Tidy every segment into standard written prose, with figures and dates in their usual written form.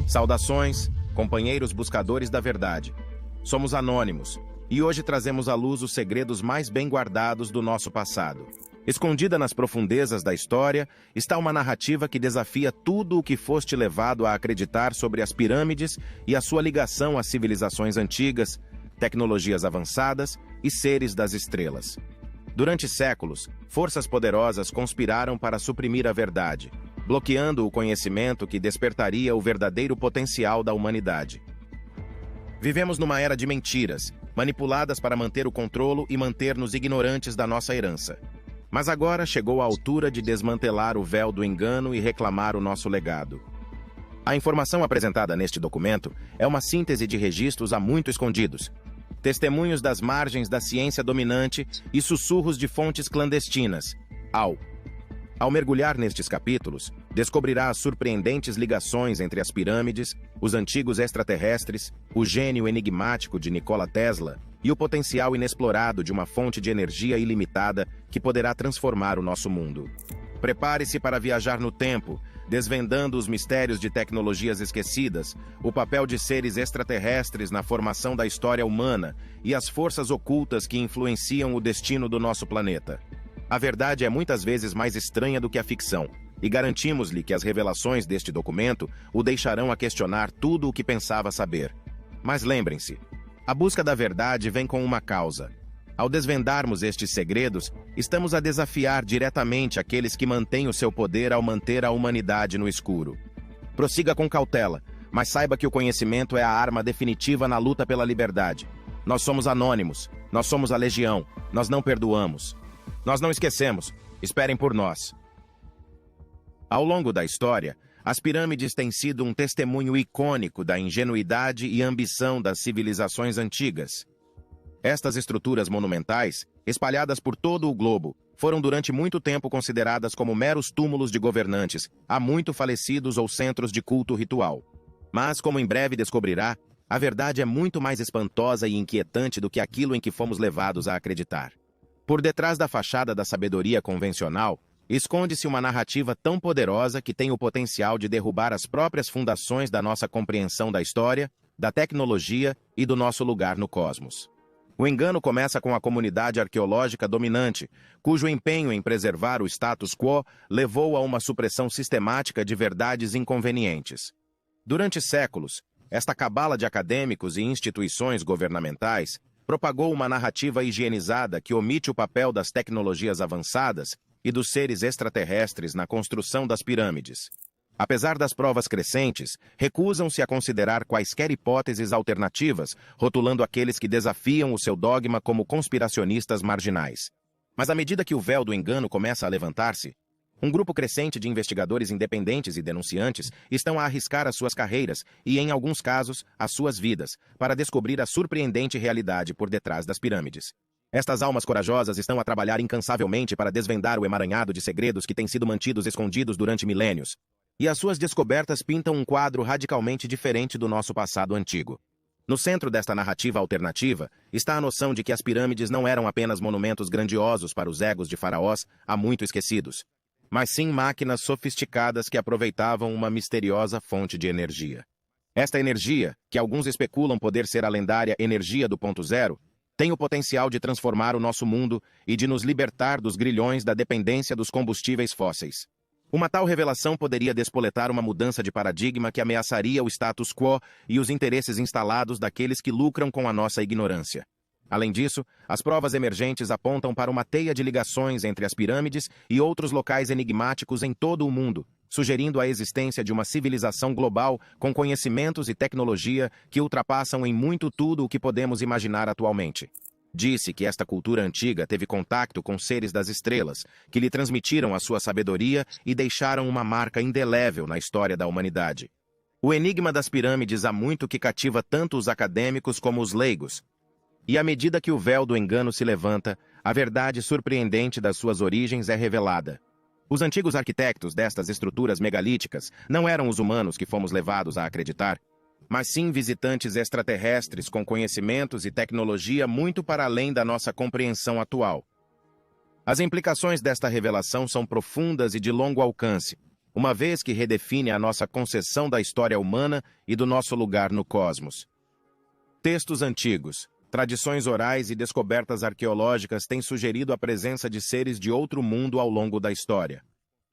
Saudações, companheiros buscadores da verdade. Somos anônimos e hoje trazemos à luz os segredos mais bem guardados do nosso passado. Escondida nas profundezas da história está uma narrativa que desafia tudo o que foste levado a acreditar sobre as pirâmides e a sua ligação às civilizações antigas, tecnologias avançadas e seres das estrelas. Durante séculos, forças poderosas conspiraram para suprimir a verdade, bloqueando o conhecimento que despertaria o verdadeiro potencial da humanidade. Vivemos numa era de mentiras, manipuladas para manter o controle e manter-nos ignorantes da nossa herança. Mas agora chegou a altura de desmantelar o véu do engano e reclamar o nosso legado. A informação apresentada neste documento é uma síntese de registros há muito escondidos, testemunhos das margens da ciência dominante e sussurros de fontes clandestinas. Ao mergulhar nestes capítulos, descobrirá as surpreendentes ligações entre as pirâmides, os antigos extraterrestres, o gênio enigmático de Nikola Tesla e o potencial inexplorado de uma fonte de energia ilimitada que poderá transformar o nosso mundo. Prepare-se para viajar no tempo, desvendando os mistérios de tecnologias esquecidas, o papel de seres extraterrestres na formação da história humana e as forças ocultas que influenciam o destino do nosso planeta. A verdade é muitas vezes mais estranha do que a ficção, e garantimos-lhe que as revelações deste documento o deixarão a questionar tudo o que pensava saber. Mas lembrem-se, a busca da verdade vem com uma causa. Ao desvendarmos estes segredos, estamos a desafiar diretamente aqueles que mantêm o seu poder ao manter a humanidade no escuro. Prossiga com cautela, mas saiba que o conhecimento é a arma definitiva na luta pela liberdade. Nós somos anônimos, nós somos a Legião, nós não perdoamos. Nós não esquecemos, esperem por nós. Ao longo da história, as pirâmides têm sido um testemunho icônico da ingenuidade e ambição das civilizações antigas. Estas estruturas monumentais, espalhadas por todo o globo, foram durante muito tempo consideradas como meros túmulos de governantes, há muito falecidos ou centros de culto ritual. Mas, como em breve descobrirá, a verdade é muito mais espantosa e inquietante do que aquilo em que fomos levados a acreditar. Por detrás da fachada da sabedoria convencional, esconde-se uma narrativa tão poderosa que tem o potencial de derrubar as próprias fundações da nossa compreensão da história, da tecnologia e do nosso lugar no cosmos. O engano começa com a comunidade arqueológica dominante, cujo empenho em preservar o status quo levou a uma supressão sistemática de verdades inconvenientes. Durante séculos, esta cabala de acadêmicos e instituições governamentais propagou uma narrativa higienizada que omite o papel das tecnologias avançadas e dos seres extraterrestres na construção das pirâmides. Apesar das provas crescentes, recusam-se a considerar quaisquer hipóteses alternativas, rotulando aqueles que desafiam o seu dogma como conspiracionistas marginais. Mas à medida que o véu do engano começa a levantar-se, um grupo crescente de investigadores independentes e denunciantes estão a arriscar as suas carreiras e, em alguns casos, as suas vidas, para descobrir a surpreendente realidade por detrás das pirâmides. Estas almas corajosas estão a trabalhar incansavelmente para desvendar o emaranhado de segredos que têm sido mantidos escondidos durante milênios. E as suas descobertas pintam um quadro radicalmente diferente do nosso passado antigo. No centro desta narrativa alternativa está a noção de que as pirâmides não eram apenas monumentos grandiosos para os egos de faraós há muito esquecidos, mas sim máquinas sofisticadas que aproveitavam uma misteriosa fonte de energia. Esta energia, que alguns especulam poder ser a lendária energia do ponto zero, tem o potencial de transformar o nosso mundo e de nos libertar dos grilhões da dependência dos combustíveis fósseis. Uma tal revelação poderia despoletar uma mudança de paradigma que ameaçaria o status quo e os interesses instalados daqueles que lucram com a nossa ignorância. Além disso, as provas emergentes apontam para uma teia de ligações entre as pirâmides e outros locais enigmáticos em todo o mundo, sugerindo a existência de uma civilização global com conhecimentos e tecnologia que ultrapassam em muito tudo o que podemos imaginar atualmente. Disse que esta cultura antiga teve contato com seres das estrelas, que lhe transmitiram a sua sabedoria e deixaram uma marca indelével na história da humanidade. O enigma das pirâmides há muito que cativa tanto os acadêmicos como os leigos. E à medida que o véu do engano se levanta, a verdade surpreendente das suas origens é revelada. Os antigos arquitetos destas estruturas megalíticas não eram os humanos que fomos levados a acreditar, mas sim visitantes extraterrestres com conhecimentos e tecnologia muito para além da nossa compreensão atual. As implicações desta revelação são profundas e de longo alcance, uma vez que redefine a nossa concepção da história humana e do nosso lugar no cosmos. Textos antigos, tradições orais e descobertas arqueológicas têm sugerido a presença de seres de outro mundo ao longo da história.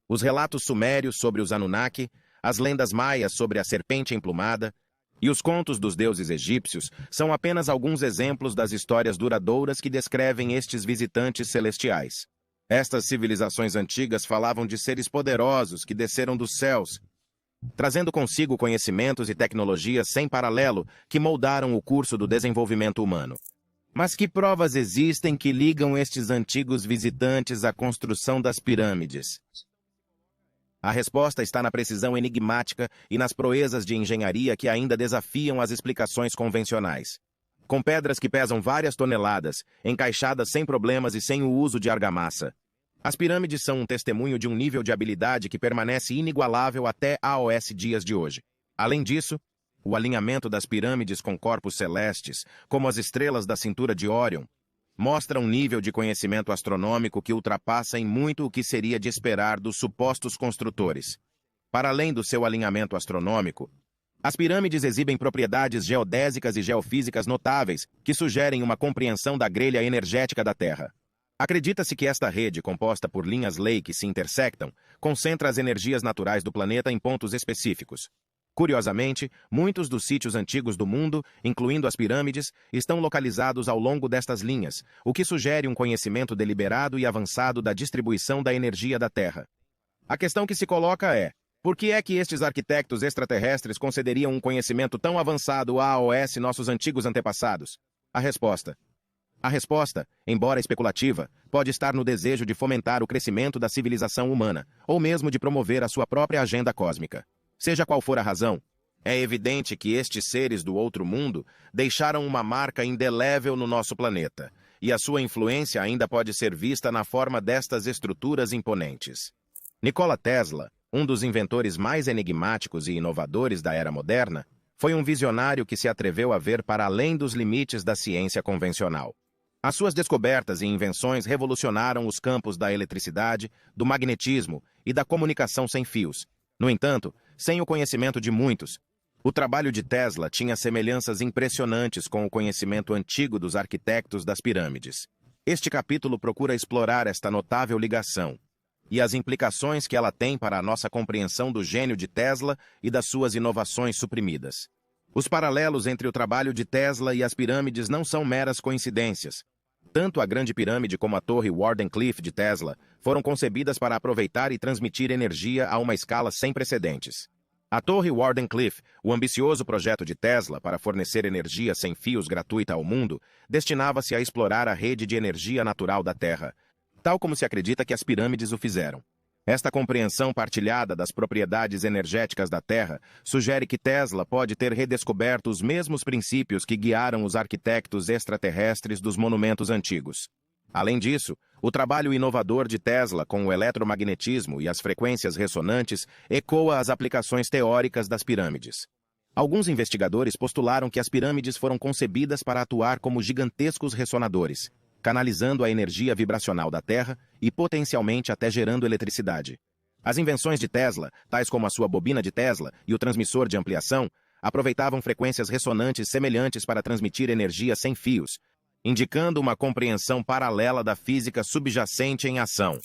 Os relatos sumérios sobre os Anunnaki, as lendas maias sobre a serpente emplumada e os contos dos deuses egípcios são apenas alguns exemplos das histórias duradouras que descrevem estes visitantes celestiais. Estas civilizações antigas falavam de seres poderosos que desceram dos céus, trazendo consigo conhecimentos e tecnologias sem paralelo que moldaram o curso do desenvolvimento humano. Mas que provas existem que ligam estes antigos visitantes à construção das pirâmides? A resposta está na precisão enigmática e nas proezas de engenharia que ainda desafiam as explicações convencionais. Com pedras que pesam várias toneladas, encaixadas sem problemas e sem o uso de argamassa, as pirâmides são um testemunho de um nível de habilidade que permanece inigualável até aos dias de hoje. Além disso, o alinhamento das pirâmides com corpos celestes, como as estrelas da cintura de Órion, mostra um nível de conhecimento astronômico que ultrapassa em muito o que seria de esperar dos supostos construtores. Para além do seu alinhamento astronômico, as pirâmides exibem propriedades geodésicas e geofísicas notáveis que sugerem uma compreensão da grelha energética da Terra. Acredita-se que esta rede, composta por linhas-lei que se intersectam, concentra as energias naturais do planeta em pontos específicos. Curiosamente, muitos dos sítios antigos do mundo, incluindo as pirâmides, estão localizados ao longo destas linhas, o que sugere um conhecimento deliberado e avançado da distribuição da energia da Terra. A questão que se coloca é: por que é que estes arquitetos extraterrestres concederiam um conhecimento tão avançado aos nossos antigos antepassados? A resposta, embora especulativa, pode estar no desejo de fomentar o crescimento da civilização humana, ou mesmo de promover a sua própria agenda cósmica. Seja qual for a razão, é evidente que estes seres do outro mundo deixaram uma marca indelével no nosso planeta, e a sua influência ainda pode ser vista na forma destas estruturas imponentes. Nikola Tesla, um dos inventores mais enigmáticos e inovadores da era moderna, foi um visionário que se atreveu a ver para além dos limites da ciência convencional. As suas descobertas e invenções revolucionaram os campos da eletricidade, do magnetismo e da comunicação sem fios. No entanto, sem o conhecimento de muitos, o trabalho de Tesla tinha semelhanças impressionantes com o conhecimento antigo dos arquitetos das pirâmides. Este capítulo procura explorar esta notável ligação e as implicações que ela tem para a nossa compreensão do gênio de Tesla e das suas inovações suprimidas. Os paralelos entre o trabalho de Tesla e as pirâmides não são meras coincidências. Tanto a Grande Pirâmide como a Torre Wardenclyffe de Tesla foram concebidas para aproveitar e transmitir energia a uma escala sem precedentes. A Torre Wardenclyffe, o ambicioso projeto de Tesla para fornecer energia sem fios gratuita ao mundo, destinava-se a explorar a rede de energia natural da Terra, tal como se acredita que as pirâmides o fizeram. Esta compreensão partilhada das propriedades energéticas da Terra sugere que Tesla pode ter redescoberto os mesmos princípios que guiaram os arquitetos extraterrestres dos monumentos antigos. Além disso, o trabalho inovador de Tesla com o eletromagnetismo e as frequências ressonantes ecoa as aplicações teóricas das pirâmides. Alguns investigadores postularam que as pirâmides foram concebidas para atuar como gigantescos ressonadores, canalizando a energia vibracional da Terra e potencialmente até gerando eletricidade. As invenções de Tesla, tais como a sua bobina de Tesla e o transmissor de ampliação, aproveitavam frequências ressonantes semelhantes para transmitir energia sem fios, indicando uma compreensão paralela da física subjacente em ação.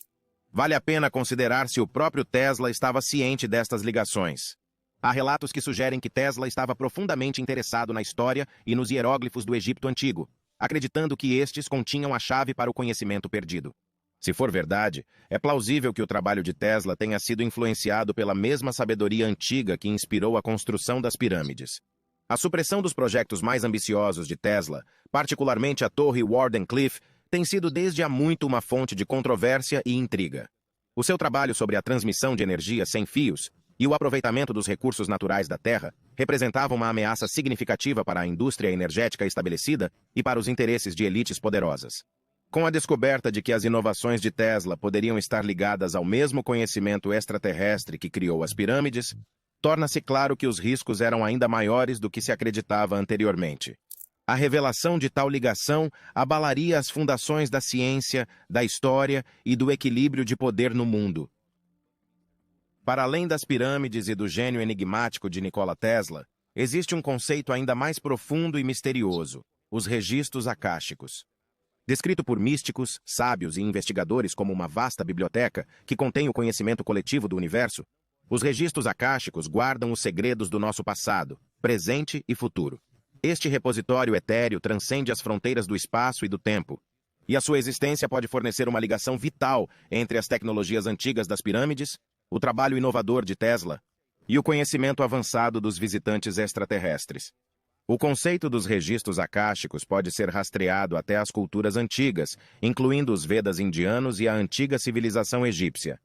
Vale a pena considerar se o próprio Tesla estava ciente destas ligações. Há relatos que sugerem que Tesla estava profundamente interessado na história e nos hieróglifos do Egito Antigo, acreditando que estes continham a chave para o conhecimento perdido. Se for verdade, é plausível que o trabalho de Tesla tenha sido influenciado pela mesma sabedoria antiga que inspirou a construção das pirâmides. A supressão dos projetos mais ambiciosos de Tesla, particularmente a Torre Wardenclyffe, tem sido desde há muito uma fonte de controvérsia e intriga. O seu trabalho sobre a transmissão de energia sem fios e o aproveitamento dos recursos naturais da Terra representavam uma ameaça significativa para a indústria energética estabelecida e para os interesses de elites poderosas. Com a descoberta de que as inovações de Tesla poderiam estar ligadas ao mesmo conhecimento extraterrestre que criou as pirâmides, torna-se claro que os riscos eram ainda maiores do que se acreditava anteriormente. A revelação de tal ligação abalaria as fundações da ciência, da história e do equilíbrio de poder no mundo. Para além das pirâmides e do gênio enigmático de Nikola Tesla, existe um conceito ainda mais profundo e misterioso: os registros akáshicos. Descrito por místicos, sábios e investigadores como uma vasta biblioteca que contém o conhecimento coletivo do universo, os registros akáshicos guardam os segredos do nosso passado, presente e futuro. Este repositório etéreo transcende as fronteiras do espaço e do tempo, e a sua existência pode fornecer uma ligação vital entre as tecnologias antigas das pirâmides, o trabalho inovador de Tesla e o conhecimento avançado dos visitantes extraterrestres. O conceito dos registros akáshicos pode ser rastreado até as culturas antigas, incluindo os Vedas indianos e a antiga civilização egípcia.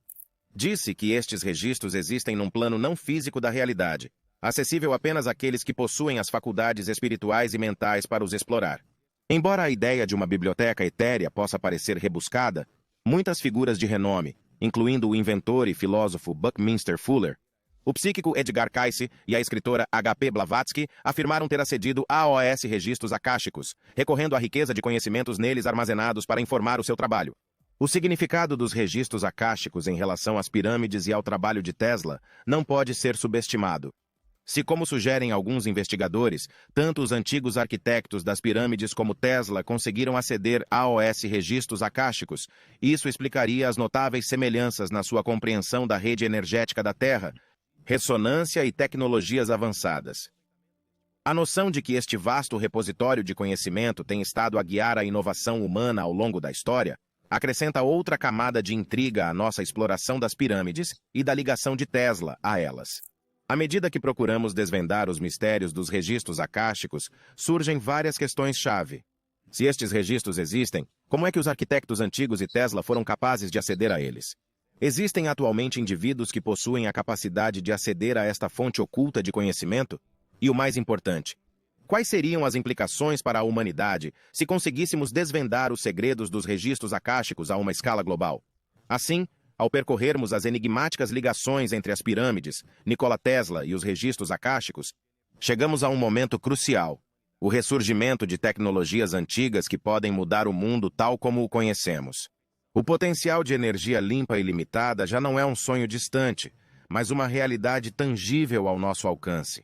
Disse que estes registros existem num plano não físico da realidade, acessível apenas àqueles que possuem as faculdades espirituais e mentais para os explorar. Embora a ideia de uma biblioteca etérea possa parecer rebuscada, muitas figuras de renome, incluindo o inventor e filósofo Buckminster Fuller, o psíquico Edgar Cayce e a escritora H.P. Blavatsky afirmaram ter acedido aos registros akáshicos, recorrendo à riqueza de conhecimentos neles armazenados para informar o seu trabalho. O significado dos registros akáshicos em relação às pirâmides e ao trabalho de Tesla não pode ser subestimado. Se, como sugerem alguns investigadores, tanto os antigos arquitetos das pirâmides como Tesla conseguiram aceder aos registros akáshicos, isso explicaria as notáveis semelhanças na sua compreensão da rede energética da Terra, ressonância e tecnologias avançadas. A noção de que este vasto repositório de conhecimento tem estado a guiar a inovação humana ao longo da história acrescenta outra camada de intriga à nossa exploração das pirâmides e da ligação de Tesla a elas. À medida que procuramos desvendar os mistérios dos registros akáshicos, surgem várias questões-chave. Se estes registros existem, como é que os arquitetos antigos e Tesla foram capazes de aceder a eles? Existem atualmente indivíduos que possuem a capacidade de aceder a esta fonte oculta de conhecimento? E o mais importante, quais seriam as implicações para a humanidade se conseguíssemos desvendar os segredos dos registros akáshicos a uma escala global? Assim, ao percorrermos as enigmáticas ligações entre as pirâmides, Nikola Tesla e os registros akáshicos, chegamos a um momento crucial: o ressurgimento de tecnologias antigas que podem mudar o mundo tal como o conhecemos. O potencial de energia limpa e ilimitada já não é um sonho distante, mas uma realidade tangível ao nosso alcance.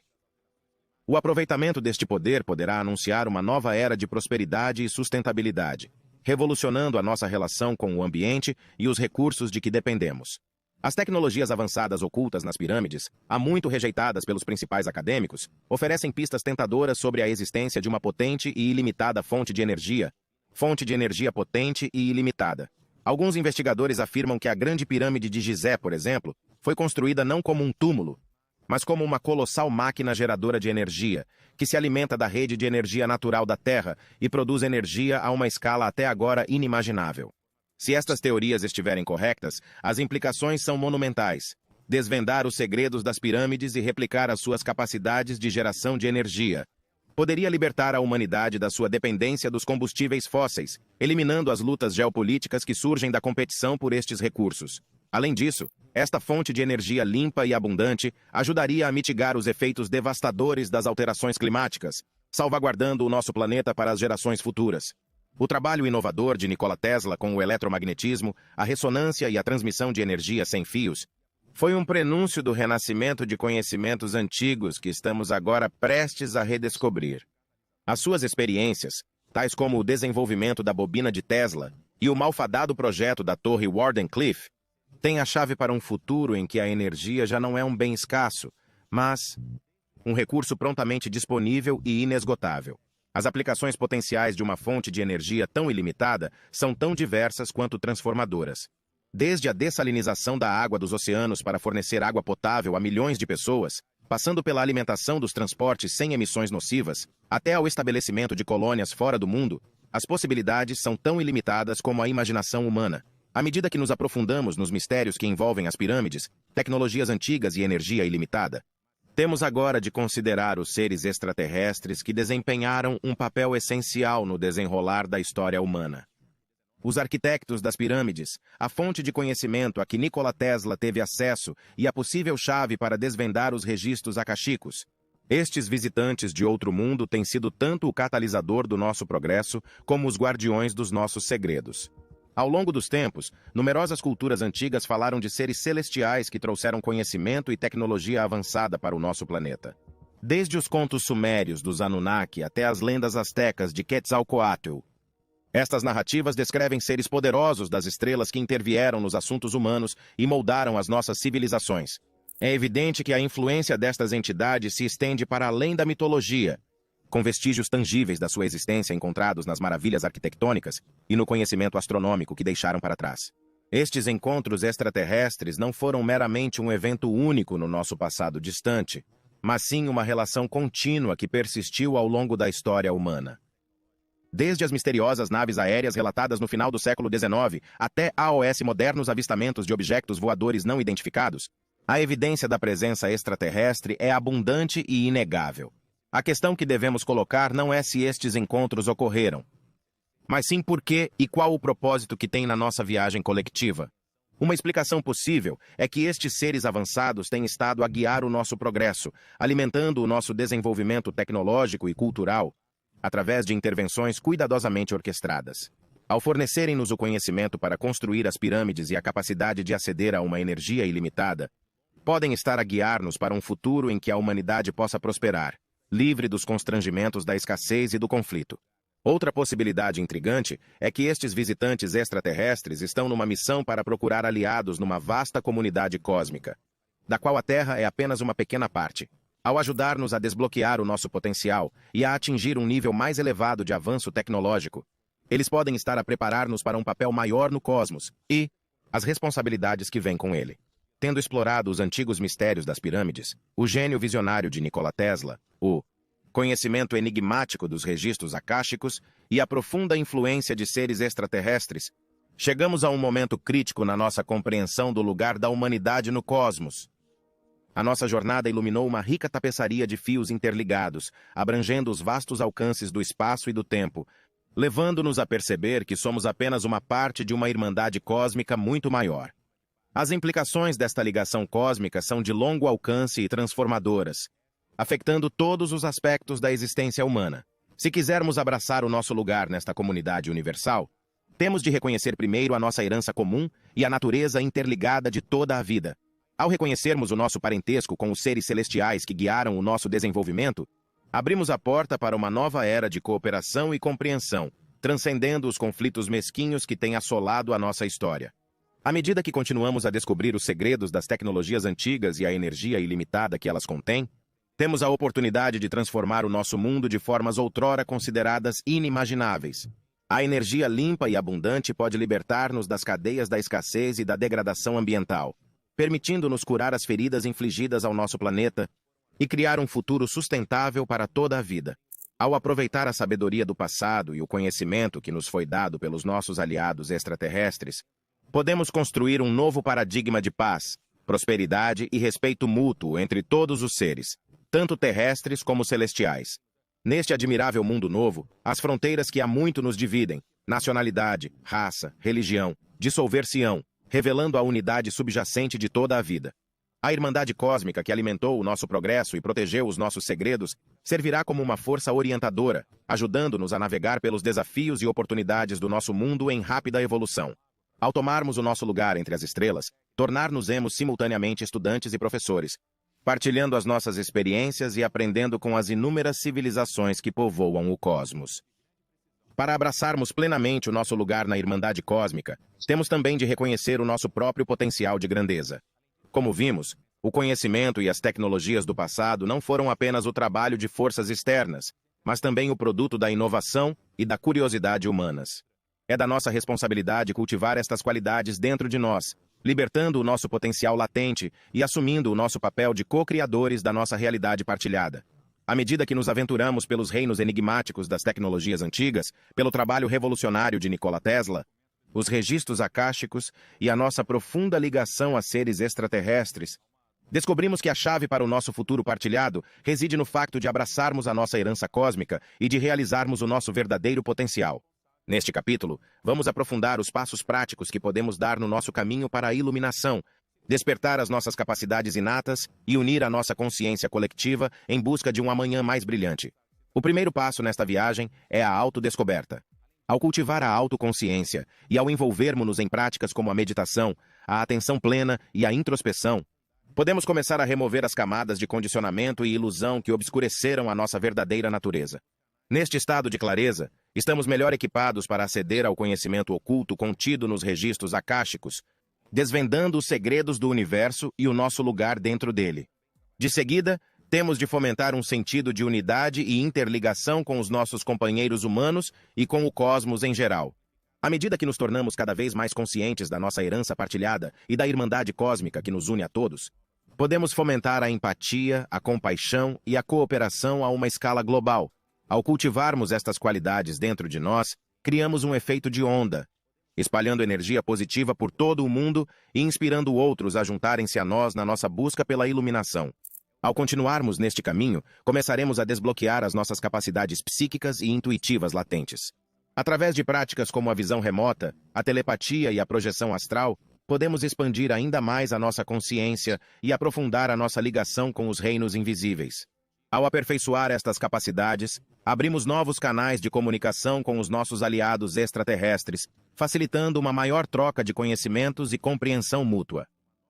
O aproveitamento deste poder poderá anunciar uma nova era de prosperidade e sustentabilidade, revolucionando a nossa relação com o ambiente e os recursos de que dependemos. As tecnologias avançadas ocultas nas pirâmides, há muito rejeitadas pelos principais acadêmicos, oferecem pistas tentadoras sobre a existência de uma potente e ilimitada fonte de energia potente e ilimitada. Alguns investigadores afirmam que a Grande Pirâmide de Gizé, por exemplo, foi construída não como um túmulo, mas como uma colossal máquina geradora de energia, que se alimenta da rede de energia natural da Terra e produz energia a uma escala até agora inimaginável. Se estas teorias estiverem corretas, as implicações são monumentais. Desvendar os segredos das pirâmides e replicar as suas capacidades de geração de energia poderia libertar a humanidade da sua dependência dos combustíveis fósseis, eliminando as lutas geopolíticas que surgem da competição por estes recursos. Além disso, esta fonte de energia limpa e abundante ajudaria a mitigar os efeitos devastadores das alterações climáticas, salvaguardando o nosso planeta para as gerações futuras. O trabalho inovador de Nikola Tesla com o eletromagnetismo, a ressonância e a transmissão de energia sem fios foi um prenúncio do renascimento de conhecimentos antigos que estamos agora prestes a redescobrir. As suas experiências, tais como o desenvolvimento da bobina de Tesla e o malfadado projeto da Torre Wardenclyffe, têm a chave para um futuro em que a energia já não é um bem escasso, mas um recurso prontamente disponível e inesgotável. As aplicações potenciais de uma fonte de energia tão ilimitada são tão diversas quanto transformadoras. Desde a dessalinização da água dos oceanos para fornecer água potável a milhões de pessoas, passando pela alimentação dos transportes sem emissões nocivas, até ao estabelecimento de colônias fora do mundo, as possibilidades são tão ilimitadas como a imaginação humana. À medida que nos aprofundamos nos mistérios que envolvem as pirâmides, tecnologias antigas e energia ilimitada, temos agora de considerar os seres extraterrestres que desempenharam um papel essencial no desenrolar da história humana. Os arquitetos das pirâmides, a fonte de conhecimento a que Nikola Tesla teve acesso e a possível chave para desvendar os registros akáshicos. Estes visitantes de outro mundo têm sido tanto o catalisador do nosso progresso como os guardiões dos nossos segredos. Ao longo dos tempos, numerosas culturas antigas falaram de seres celestiais que trouxeram conhecimento e tecnologia avançada para o nosso planeta. Desde os contos sumérios dos Anunnaki até as lendas astecas de Quetzalcoatl. Estas narrativas descrevem seres poderosos das estrelas que intervieram nos assuntos humanos e moldaram as nossas civilizações. É evidente que a influência destas entidades se estende para além da mitologia, com vestígios tangíveis da sua existência encontrados nas maravilhas arquitetônicas e no conhecimento astronômico que deixaram para trás. Estes encontros extraterrestres não foram meramente um evento único no nosso passado distante, mas sim uma relação contínua que persistiu ao longo da história humana. Desde as misteriosas naves aéreas relatadas no final do século XIX até AOS modernos avistamentos de objetos voadores não identificados, a evidência da presença extraterrestre é abundante e inegável. A questão que devemos colocar não é se estes encontros ocorreram, mas sim por que e qual o propósito que tem na nossa viagem coletiva. Uma explicação possível é que estes seres avançados têm estado a guiar o nosso progresso, alimentando o nosso desenvolvimento tecnológico e cultural, através de intervenções cuidadosamente orquestradas. Ao fornecerem-nos o conhecimento para construir as pirâmides e a capacidade de aceder a uma energia ilimitada, podem estar a guiar-nos para um futuro em que a humanidade possa prosperar, livre dos constrangimentos da escassez e do conflito. Outra possibilidade intrigante é que estes visitantes extraterrestres estão numa missão para procurar aliados numa vasta comunidade cósmica, da qual a Terra é apenas uma pequena parte. Ao ajudar-nos a desbloquear o nosso potencial e a atingir um nível mais elevado de avanço tecnológico, eles podem estar a preparar-nos para um papel maior no cosmos e as responsabilidades que vêm com ele. Tendo explorado os antigos mistérios das pirâmides, o gênio visionário de Nikola Tesla, o conhecimento enigmático dos registros akáshicos e a profunda influência de seres extraterrestres, chegamos a um momento crítico na nossa compreensão do lugar da humanidade no cosmos. A nossa jornada iluminou uma rica tapeçaria de fios interligados, abrangendo os vastos alcances do espaço e do tempo, levando-nos a perceber que somos apenas uma parte de uma irmandade cósmica muito maior. As implicações desta ligação cósmica são de longo alcance e transformadoras, afetando todos os aspectos da existência humana. Se quisermos abraçar o nosso lugar nesta comunidade universal, temos de reconhecer primeiro a nossa herança comum e a natureza interligada de toda a vida. Ao reconhecermos o nosso parentesco com os seres celestiais que guiaram o nosso desenvolvimento, abrimos a porta para uma nova era de cooperação e compreensão, transcendendo os conflitos mesquinhos que têm assolado a nossa história. À medida que continuamos a descobrir os segredos das tecnologias antigas e a energia ilimitada que elas contêm, temos a oportunidade de transformar o nosso mundo de formas outrora consideradas inimagináveis. A energia limpa e abundante pode libertar-nos das cadeias da escassez e da degradação ambiental, permitindo-nos curar as feridas infligidas ao nosso planeta e criar um futuro sustentável para toda a vida. Ao aproveitar a sabedoria do passado e o conhecimento que nos foi dado pelos nossos aliados extraterrestres, podemos construir um novo paradigma de paz, prosperidade e respeito mútuo entre todos os seres, tanto terrestres como celestiais. Neste admirável mundo novo, as fronteiras que há muito nos dividem, nacionalidade, raça, religião, dissolver-se-ão, revelando a unidade subjacente de toda a vida. A Irmandade Cósmica que alimentou o nosso progresso e protegeu os nossos segredos servirá como uma força orientadora, ajudando-nos a navegar pelos desafios e oportunidades do nosso mundo em rápida evolução. Ao tomarmos o nosso lugar entre as estrelas, tornar-nos-emos simultaneamente estudantes e professores, partilhando as nossas experiências e aprendendo com as inúmeras civilizações que povoam o cosmos. Para abraçarmos plenamente o nosso lugar na Irmandade Cósmica, temos também de reconhecer o nosso próprio potencial de grandeza. Como vimos, o conhecimento e as tecnologias do passado não foram apenas o trabalho de forças externas, mas também o produto da inovação e da curiosidade humanas. É da nossa responsabilidade cultivar estas qualidades dentro de nós, libertando o nosso potencial latente e assumindo o nosso papel de co-criadores da nossa realidade partilhada. À medida que nos aventuramos pelos reinos enigmáticos das tecnologias antigas, pelo trabalho revolucionário de Nikola Tesla, os registros akáshicos e a nossa profunda ligação a seres extraterrestres, descobrimos que a chave para o nosso futuro partilhado reside no facto de abraçarmos a nossa herança cósmica e de realizarmos o nosso verdadeiro potencial. Neste capítulo, vamos aprofundar os passos práticos que podemos dar no nosso caminho para a iluminação, despertar as nossas capacidades inatas e unir a nossa consciência coletiva em busca de um amanhã mais brilhante. O primeiro passo nesta viagem é a autodescoberta. Ao cultivar a autoconsciência e ao envolvermos-nos em práticas como a meditação, a atenção plena e a introspeção, podemos começar a remover as camadas de condicionamento e ilusão que obscureceram a nossa verdadeira natureza. Neste estado de clareza, estamos melhor equipados para aceder ao conhecimento oculto contido nos registros akáshicos, desvendando os segredos do universo e o nosso lugar dentro dele. De seguida, temos de fomentar um sentido de unidade e interligação com os nossos companheiros humanos e com o cosmos em geral. À medida que nos tornamos cada vez mais conscientes da nossa herança partilhada e da irmandade cósmica que nos une a todos, podemos fomentar a empatia, a compaixão e a cooperação a uma escala global. Ao cultivarmos estas qualidades dentro de nós, criamos um efeito de onda, espalhando energia positiva por todo o mundo e inspirando outros a juntarem-se a nós na nossa busca pela iluminação. Ao continuarmos neste caminho, começaremos a desbloquear as nossas capacidades psíquicas e intuitivas latentes. Através de práticas como a visão remota, a telepatia e a projeção astral, podemos expandir ainda mais a nossa consciência e aprofundar a nossa ligação com os reinos invisíveis. Ao aperfeiçoar estas capacidades, abrimos novos canais de comunicação com os nossos aliados extraterrestres, facilitando uma maior troca de conhecimentos e compreensão mútua.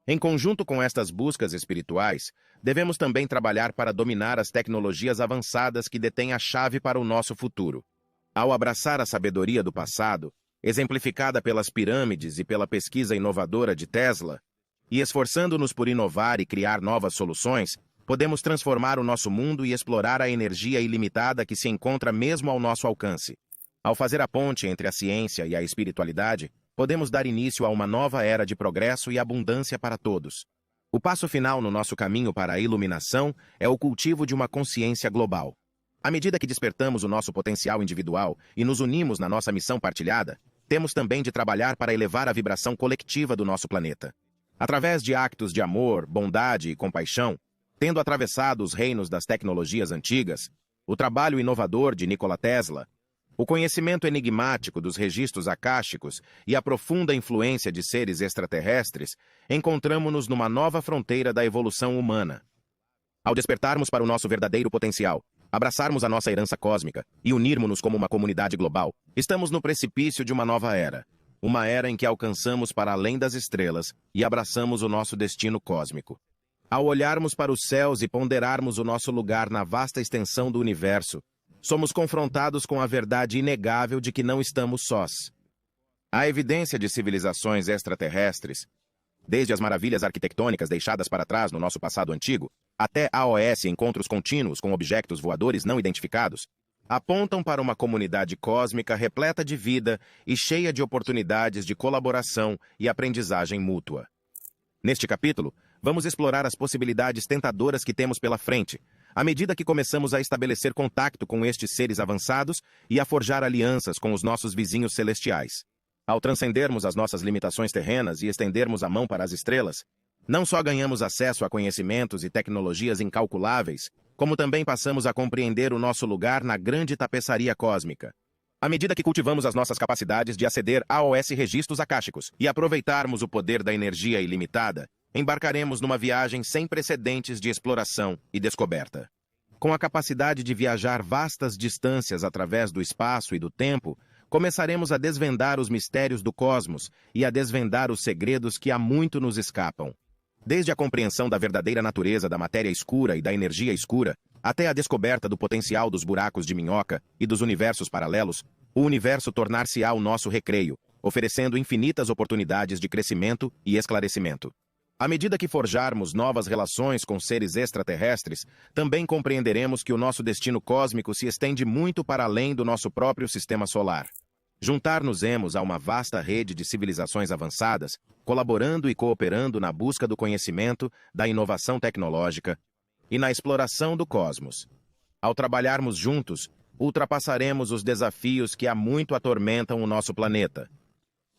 Em conjunto com estas buscas espirituais, devemos também trabalhar para dominar as tecnologias avançadas que detêm a chave para o nosso futuro. Ao abraçar a sabedoria do passado, exemplificada pelas pirâmides e pela pesquisa inovadora de Tesla, e esforçando-nos por inovar e criar novas soluções, podemos transformar o nosso mundo e explorar a energia ilimitada que se encontra mesmo ao nosso alcance. Ao fazer a ponte entre a ciência e a espiritualidade, podemos dar início a uma nova era de progresso e abundância para todos. O passo final no nosso caminho para a iluminação é o cultivo de uma consciência global. À medida que despertamos o nosso potencial individual e nos unimos na nossa missão partilhada, temos também de trabalhar para elevar a vibração coletiva do nosso planeta. Através de actos de amor, bondade e compaixão, tendo atravessado os reinos das tecnologias antigas, o trabalho inovador de Nikola Tesla, o conhecimento enigmático dos registros akáshicos e a profunda influência de seres extraterrestres, encontramo-nos numa nova fronteira da evolução humana. Ao despertarmos para o nosso verdadeiro potencial, abraçarmos a nossa herança cósmica e unirmos-nos como uma comunidade global, estamos no precipício de uma nova era. Uma era em que alcançamos para além das estrelas e abraçamos o nosso destino cósmico. Ao olharmos para os céus e ponderarmos o nosso lugar na vasta extensão do universo, somos confrontados com a verdade inegável de que não estamos sós. A evidência de civilizações extraterrestres, desde as maravilhas arquitetônicas deixadas para trás no nosso passado antigo, até AOS, encontros contínuos com objetos voadores não identificados, apontam para uma comunidade cósmica repleta de vida e cheia de oportunidades de colaboração e aprendizagem mútua. Neste capítulo, vamos explorar as possibilidades tentadoras que temos pela frente, à medida que começamos a estabelecer contato com estes seres avançados e a forjar alianças com os nossos vizinhos celestiais. Ao transcendermos as nossas limitações terrenas e estendermos a mão para as estrelas, não só ganhamos acesso a conhecimentos e tecnologias incalculáveis, como também passamos a compreender o nosso lugar na grande tapeçaria cósmica. À medida que cultivamos as nossas capacidades de aceder a AOS registros akáshicos e aproveitarmos o poder da energia ilimitada, embarcaremos numa viagem sem precedentes de exploração e descoberta. Com a capacidade de viajar vastas distâncias através do espaço e do tempo, começaremos a desvendar os mistérios do cosmos e a desvendar os segredos que há muito nos escapam. Desde a compreensão da verdadeira natureza da matéria escura e da energia escura, até a descoberta do potencial dos buracos de minhoca e dos universos paralelos, o universo tornar-se-á o nosso recreio, oferecendo infinitas oportunidades de crescimento e esclarecimento. À medida que forjarmos novas relações com seres extraterrestres, também compreenderemos que o nosso destino cósmico se estende muito para além do nosso próprio sistema solar. Juntar-nos-emos a uma vasta rede de civilizações avançadas, colaborando e cooperando na busca do conhecimento, da inovação tecnológica e na exploração do cosmos. Ao trabalharmos juntos, ultrapassaremos os desafios que há muito atormentam o nosso planeta,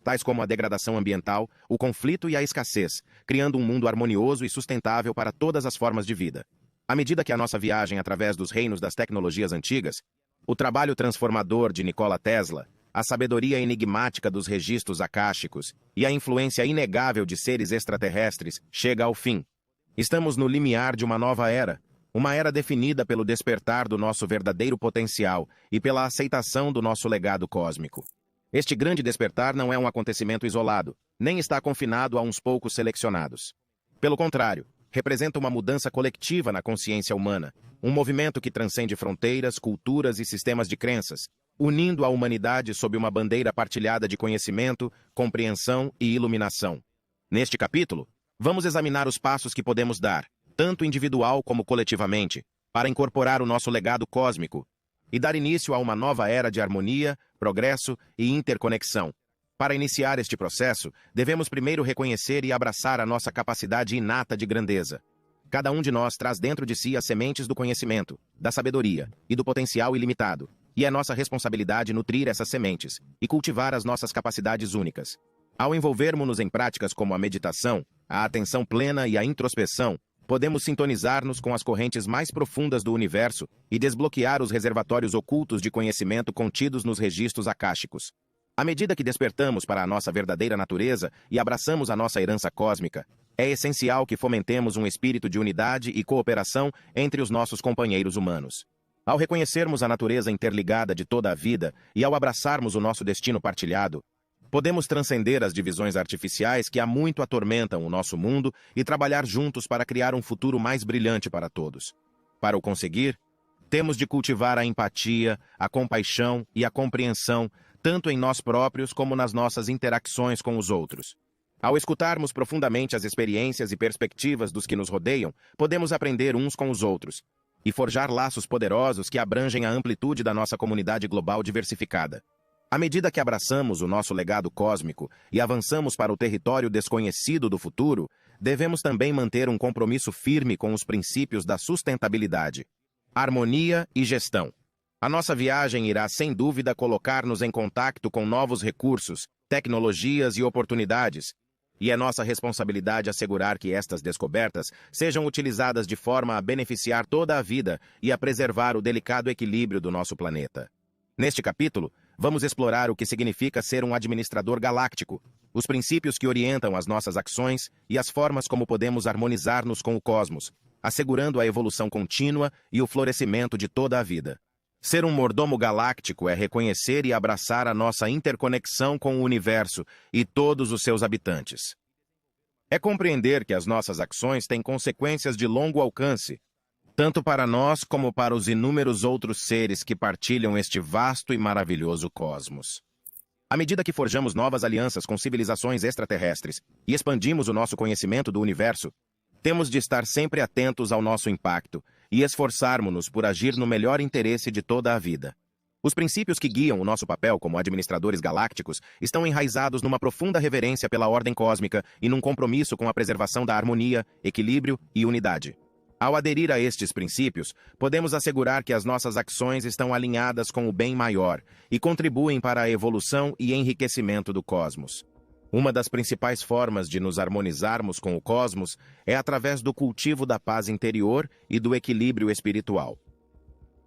tais como a degradação ambiental, o conflito e a escassez, criando um mundo harmonioso e sustentável para todas as formas de vida. À medida que a nossa viagem através dos reinos das tecnologias antigas, o trabalho transformador de Nikola Tesla, a sabedoria enigmática dos registros akáshicos e a influência inegável de seres extraterrestres chega ao fim. Estamos no limiar de uma nova era, Uma era definida pelo despertar do nosso verdadeiro potencial e pela aceitação do nosso legado cósmico. Este grande despertar não é um acontecimento isolado, nem está confinado a uns poucos selecionados. Pelo contrário, representa uma mudança coletiva na consciência humana, um movimento que transcende fronteiras, culturas e sistemas de crenças, unindo a humanidade sob uma bandeira partilhada de conhecimento, compreensão e iluminação. Neste capítulo, vamos examinar os passos que podemos dar, tanto individual como coletivamente, para incorporar o nosso legado cósmico e dar início a uma nova era de harmonia, progresso e interconexão. Para iniciar este processo, devemos primeiro reconhecer e abraçar a nossa capacidade inata de grandeza. Cada um de nós traz dentro de si as sementes do conhecimento, da sabedoria e do potencial ilimitado, e é nossa responsabilidade nutrir essas sementes e cultivar as nossas capacidades únicas. Ao envolvermos-nos em práticas como a meditação, a atenção plena e a introspeção, podemos sintonizar-nos com as correntes mais profundas do universo e desbloquear os reservatórios ocultos de conhecimento contidos nos registros akáshicos. À medida que despertamos para a nossa verdadeira natureza e abraçamos a nossa herança cósmica, é essencial que fomentemos um espírito de unidade e cooperação entre os nossos companheiros humanos. Ao reconhecermos a natureza interligada de toda a vida e ao abraçarmos o nosso destino partilhado, podemos transcender as divisões artificiais que há muito atormentam o nosso mundo e trabalhar juntos para criar um futuro mais brilhante para todos. Para o conseguir, temos de cultivar a empatia, a compaixão e a compreensão, tanto em nós próprios como nas nossas interações com os outros. Ao escutarmos profundamente as experiências e perspectivas dos que nos rodeiam, podemos aprender uns com os outros e forjar laços poderosos que abrangem a amplitude da nossa comunidade global diversificada. À medida que abraçamos o nosso legado cósmico e avançamos para o território desconhecido do futuro, devemos também manter um compromisso firme com os princípios da sustentabilidade, harmonia e gestão. A nossa viagem irá, sem dúvida, colocar-nos em contato com novos recursos, tecnologias e oportunidades, e é nossa responsabilidade assegurar que estas descobertas sejam utilizadas de forma a beneficiar toda a vida e a preservar o delicado equilíbrio do nosso planeta. Neste capítulo, vamos explorar o que significa ser um administrador galáctico, os princípios que orientam as nossas ações e as formas como podemos harmonizar-nos com o cosmos, assegurando a evolução contínua e o florescimento de toda a vida. Ser um mordomo galáctico é reconhecer e abraçar a nossa interconexão com o universo e todos os seus habitantes. É compreender que as nossas ações têm consequências de longo alcance, tanto para nós como para os inúmeros outros seres que partilham este vasto e maravilhoso cosmos. À medida que forjamos novas alianças com civilizações extraterrestres e expandimos o nosso conhecimento do universo, temos de estar sempre atentos ao nosso impacto e esforçarmos-nos por agir no melhor interesse de toda a vida. Os princípios que guiam o nosso papel como administradores galácticos estão enraizados numa profunda reverência pela ordem cósmica e num compromisso com a preservação da harmonia, equilíbrio e unidade. Ao aderir a estes princípios, podemos assegurar que as nossas ações estão alinhadas com o bem maior e contribuem para a evolução e enriquecimento do cosmos. Uma das principais formas de nos harmonizarmos com o cosmos é através do cultivo da paz interior e do equilíbrio espiritual.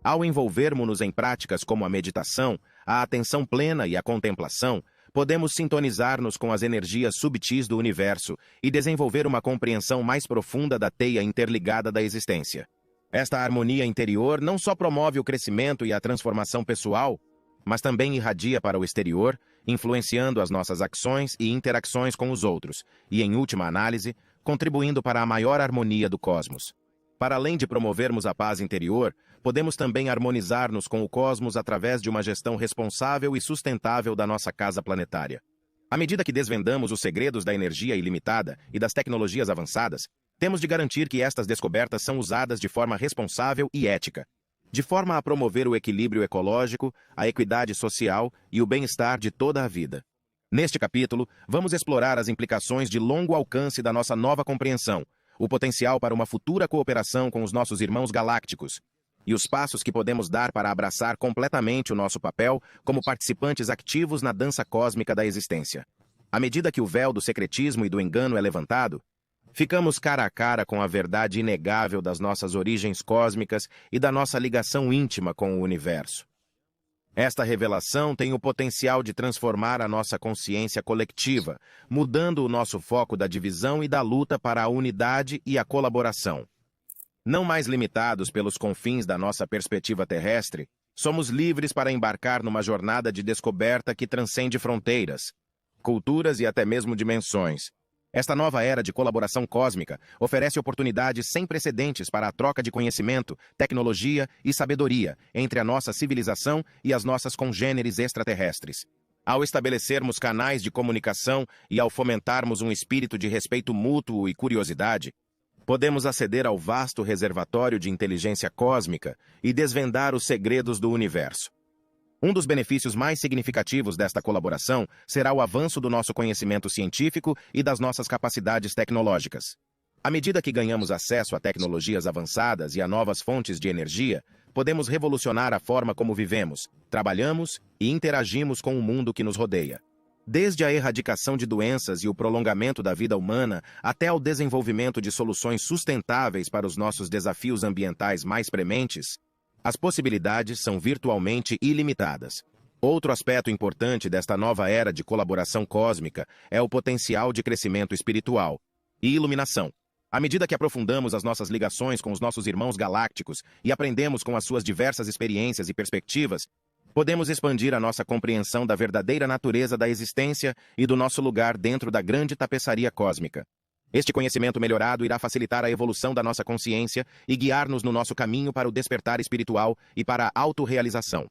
Ao envolvermos-nos em práticas como a meditação, a atenção plena e a contemplação, podemos sintonizar-nos com as energias subtis do universo e desenvolver uma compreensão mais profunda da teia interligada da existência. Esta harmonia interior não só promove o crescimento e a transformação pessoal, mas também irradia para o exterior, influenciando as nossas ações e interações com os outros, e, em última análise, contribuindo para a maior harmonia do cosmos. Para além de promovermos a paz interior, podemos também harmonizar-nos com o cosmos através de uma gestão responsável e sustentável da nossa casa planetária. À medida que desvendamos os segredos da energia ilimitada e das tecnologias avançadas, temos de garantir que estas descobertas são usadas de forma responsável e ética, de forma a promover o equilíbrio ecológico, a equidade social e o bem-estar de toda a vida. Neste capítulo, vamos explorar as implicações de longo alcance da nossa nova compreensão, o potencial para uma futura cooperação com os nossos irmãos galácticos, e os passos que podemos dar para abraçar completamente o nosso papel como participantes ativos na dança cósmica da existência. À medida que o véu do secretismo e do engano é levantado, ficamos cara a cara com a verdade inegável das nossas origens cósmicas e da nossa ligação íntima com o universo. Esta revelação tem o potencial de transformar a nossa consciência coletiva, mudando o nosso foco da divisão e da luta para a unidade e a colaboração. Não mais limitados pelos confins da nossa perspectiva terrestre, somos livres para embarcar numa jornada de descoberta que transcende fronteiras, culturas e até mesmo dimensões. Esta nova era de colaboração cósmica oferece oportunidades sem precedentes para a troca de conhecimento, tecnologia e sabedoria entre a nossa civilização e as nossas congêneres extraterrestres. Ao estabelecermos canais de comunicação e ao fomentarmos um espírito de respeito mútuo e curiosidade, podemos aceder ao vasto reservatório de inteligência cósmica e desvendar os segredos do universo. Um dos benefícios mais significativos desta colaboração será o avanço do nosso conhecimento científico e das nossas capacidades tecnológicas. À medida que ganhamos acesso a tecnologias avançadas e a novas fontes de energia, podemos revolucionar a forma como vivemos, trabalhamos e interagimos com o mundo que nos rodeia. Desde a erradicação de doenças e o prolongamento da vida humana até ao desenvolvimento de soluções sustentáveis para os nossos desafios ambientais mais prementes, as possibilidades são virtualmente ilimitadas. Outro aspecto importante desta nova era de colaboração cósmica é o potencial de crescimento espiritual e iluminação. À medida que aprofundamos as nossas ligações com os nossos irmãos galácticos e aprendemos com as suas diversas experiências e perspectivas, podemos expandir a nossa compreensão da verdadeira natureza da existência e do nosso lugar dentro da grande tapeçaria cósmica. Este conhecimento melhorado irá facilitar a evolução da nossa consciência e guiar-nos no nosso caminho para o despertar espiritual e para a autorrealização.